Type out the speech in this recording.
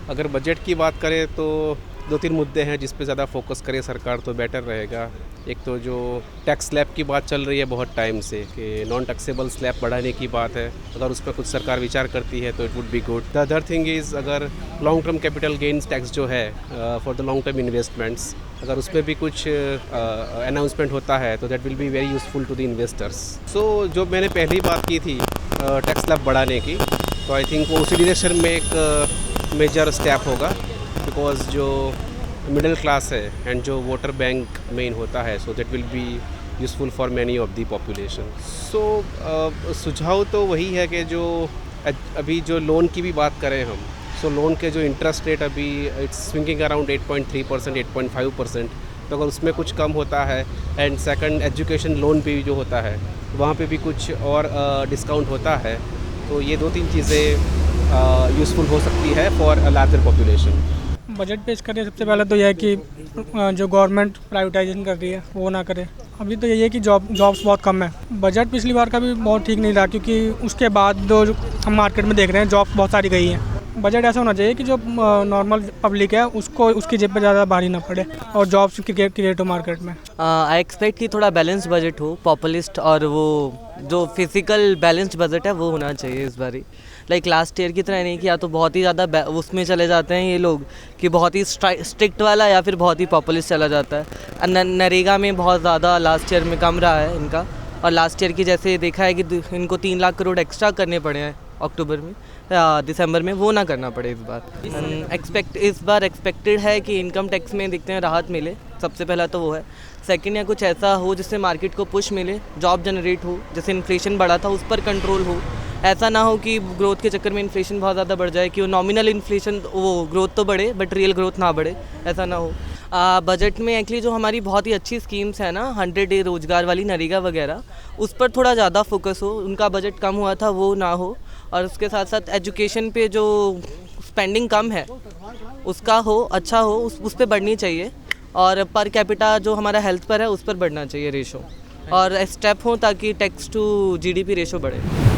अगर बजट की बात करें तो दो तीन मुद्दे हैं जिस पे ज़्यादा फोकस करे सरकार तो बेटर रहेगा। एक तो जो टैक्स स्लैब की बात चल रही है बहुत टाइम से कि नॉन टैक्सेबल स्लैब बढ़ाने की बात है, अगर उस पर कुछ सरकार विचार करती है तो it would be good. The other thing is अगर long term capital gains tax जो है for the long term investments, अगर उसमें भी कुछ अनाउंसमेंट होता है तो that will be very useful to the investors. So जो मैंने पहली बात की थी टैक्स स्लैब बढ़ाने की, तो आई थिंक वो उसी डायरेक्शन में एक मेजर स्टेप होगा, बिकॉज जो मिडिल क्लास है एंड जो वोटर बैंक मेन होता है, so that will be useful for many of the population. So सुझाव तो वही है कि जो अभी जो लोन की भी बात करें हम, सो लोन के जो इंटरेस्ट रेट अभी इट्स स्विंगिंग अराउंड 8.3%, 8.5%, तो अगर उसमें कुछ कम होता है एंड सेकंड एजुकेशन लोन पे भी जो होता है वहाँ पे भी कुछ और डिस्काउंट होता है, तो ये दो तीन चीज़ें यूज़फुल हो सकती है for a larger population. Budget पेश करें सबसे पहले तो यह है कि जो गवर्नमेंट प्राइवेटाइजेशन कर रही है वो ना करे। अभी तो यही है कि जॉब्स बहुत कम है। बजट पिछली बार का भी बहुत ठीक नहीं रहा, क्योंकि उसके बाद जो हम मार्केट में देख रहे हैं जॉब्स बहुत सारी गई हैं। बजट ऐसा होना चाहिए कि जो नॉर्मल पब्लिक है उसको उसकी जेब पे ज़्यादा भारी ना पड़े और जॉब्स क्रिएट हो मार्केट में। आई एक्सपेक्ट कि थोड़ा बैलेंस बजट हो, पॉपुलिस्ट और वो जो फिजिकल बैलेंस्ड बजट है वो होना चाहिए इस बारी। लाइक लास्ट ईयर की तरह नहीं कि या तो बहुत ही ज़्यादा उसमें चले जाते हैं ये लोग कि बहुत ही स्ट्रिक्ट वाला, या फिर बहुत ही पॉपुलिस्ट चला जाता है। नरेगा में बहुत ज़्यादा लास्ट ईयर में कम रहा है इनका, और लास्ट ईयर की जैसे देखा है कि इनको 3 लाख करोड़ एक्स्ट्रा करने पड़े हैं अक्टूबर में या दिसंबर में, वो ना करना पड़े इस बार। इस बार एक्सपेक्टेड है कि इनकम टैक्स में देखते हैं राहत मिले, सबसे पहला तो वो है। सेकंड, या कुछ ऐसा हो जिससे मार्केट को पुश मिले, जॉब जनरेट हो, जैसे इन्फ्लेशन बढ़ा था उस पर कंट्रोल हो। ऐसा ना हो कि ग्रोथ के चक्कर में इन्फ्लेशन बहुत ज़्यादा बढ़ जाए कि वो नॉमिनल इन्फ्लेशन, वो ग्रोथ तो बढ़े बट रियल ग्रोथ ना बढ़े, ऐसा ना हो। बजट में एक्चुअली जो हमारी बहुत ही अच्छी स्कीम्स है ना, 100 डे रोज़गार वाली, नरेगा वगैरह, उस पर थोड़ा ज़्यादा फोकस हो। उनका बजट कम हुआ था वो ना हो, और उसके साथ साथ एजुकेशन पे जो स्पेंडिंग कम है उसका हो, अच्छा हो, उस पर बढ़नी चाहिए। और पर कैपिटा जो हमारा हेल्थ पर है उस पर बढ़ना चाहिए रेशो, और स्टेप हो ताकि टैक्स टू जीडीपी रेशो बढ़े।